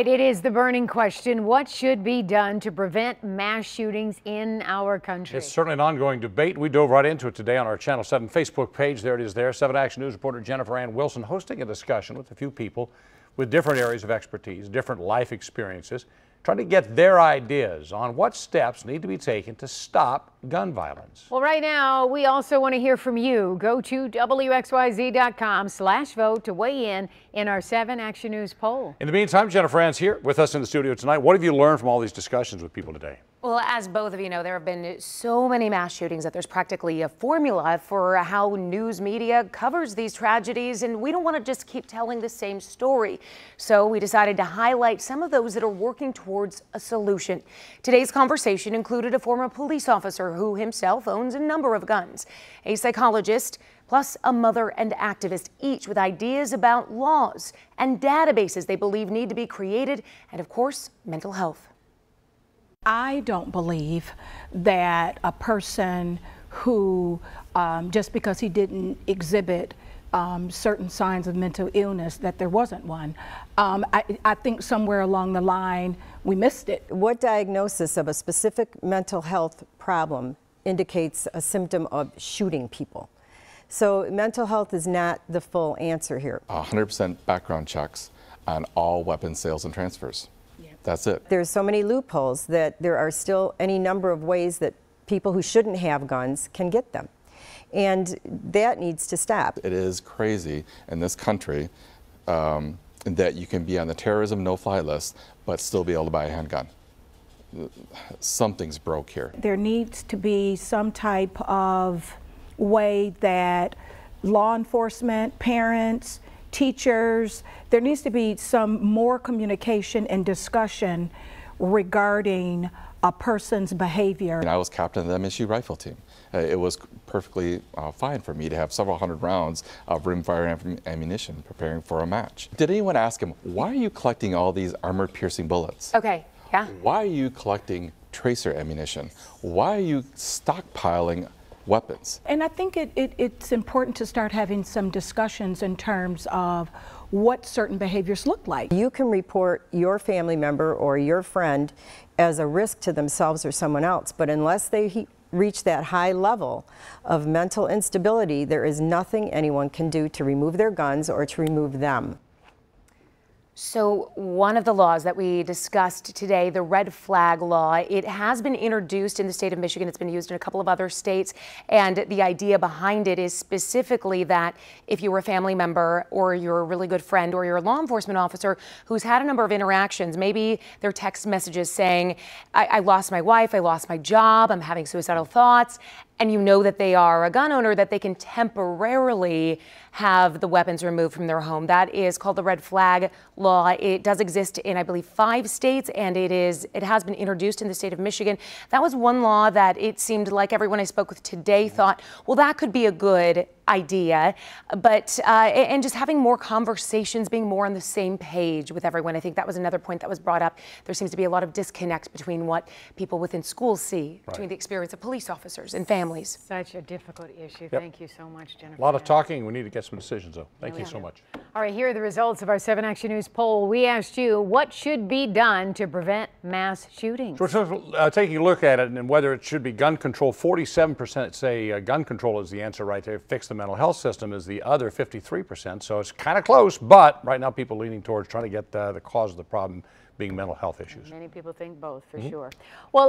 It is the burning question. What should be done to prevent mass shootings in our country? It's certainly an ongoing debate. We dove right into it today on our Channel 7 Facebook page. There it is there. 7 Action News reporter Jennifer Ann Wilson hosting a discussion with a few people with different areas of expertise, different life experiences, trying to get their ideas on what steps need to be taken to stop gun violence. Well, right now, we also want to hear from you. Go to WXYZ.com/vote to weigh in our 7 Action News poll. In the meantime, Jennifer Ann's here with us in the studio tonight. What have you learned from all these discussions with people today? Well, as both of you know, there have been so many mass shootings that there's practically a formula for how news media covers these tragedies, and we don't want to just keep telling the same story. So we decided to highlight some of those that are working towards a solution. Today's conversation included a former police officer who himself owns a number of guns, a psychologist, plus a mother and activist, each with ideas about laws and databases they believe need to be created, and of course, mental health. I don't believe that a person who, just because he didn't exhibit certain signs of mental illness, that there wasn't one. I think somewhere along the line we missed it. What diagnosis of a specific mental health problem indicates a symptom of shooting people? So mental health is not the full answer here. 100% background checks on all weapon sales and transfers. That's it. There's so many loopholes that there are still any number of ways that people who shouldn't have guns can get them. And that needs to stop. It is crazy in this country that you can be on the terrorism no-fly list but still be able to buy a handgun. Something's broke here. There needs to be some type of way that law enforcement, parents, teachers, there needs to be some more communication and discussion regarding a person's behavior. And I was captain of the MSU rifle team. It was perfectly fine for me to have several hundred rounds of rimfire ammunition preparing for a match. Did anyone ask him, why are you collecting all these armor-piercing bullets? Okay, yeah. Why are you collecting tracer ammunition? Why are you stockpiling weapons? And I think it's important to start having some discussions in terms of what certain behaviors look like. You can report your family member or your friend as a risk to themselves or someone else, but unless they reach that high level of mental instability, there is nothing anyone can do to remove their guns or to remove them. So one of the laws that we discussed today, the red flag law, it has been introduced in the state of Michigan. It's been used in a couple of other states. And the idea behind it is specifically that if you were a family member or you're a really good friend or you're a law enforcement officer who's had a number of interactions, maybe their text messages saying, I lost my wife, I lost my job, I'm having suicidal thoughts, and you know that they are a gun owner, that they can temporarily have the weapons removed from their home. That is called the red flag law. It does exist in, I believe, 5 states, and it has been introduced in the state of Michigan. That was one law that it seemed like everyone I spoke with today thought, well, that could be a good idea, but and just having more conversations, being more on the same page with everyone. I think that was another point that was brought up. There seems to be a lot of disconnect between what people within schools see, between the experience of police officers and families. Such a difficult issue. Thank you so much, Jennifer. A lot of talking. We need to get some decisions, though. Thank you so much. All right, here are the results of our 7 Action News poll. We asked you, what should be done to prevent mass shootings? So we're taking a look at it and whether it should be gun control. 47% say gun control is the answer right there. Fix the mental health system is the other 53%. So it's kind of close, but right now people leaning towards trying to get the cause of the problem being mental health issues. Many people think both, for sure. Well,